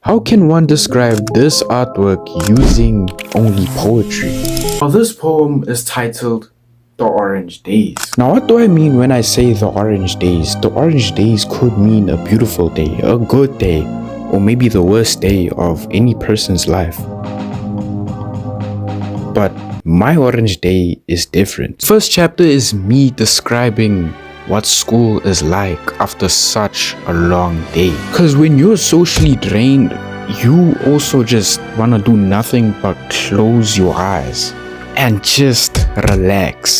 How can one describe this artwork using only poetry? Well, this poem is titled The Orange Days. Now, what do I mean when I say the orange days? The orange days could mean a beautiful day, a good day, or maybe the worst day of any person's life. But my orange day is different. First chapter is me describing what school is like after such a long day. Cause when you're socially drained, you also just wanna do nothing but close your eyes and just relax.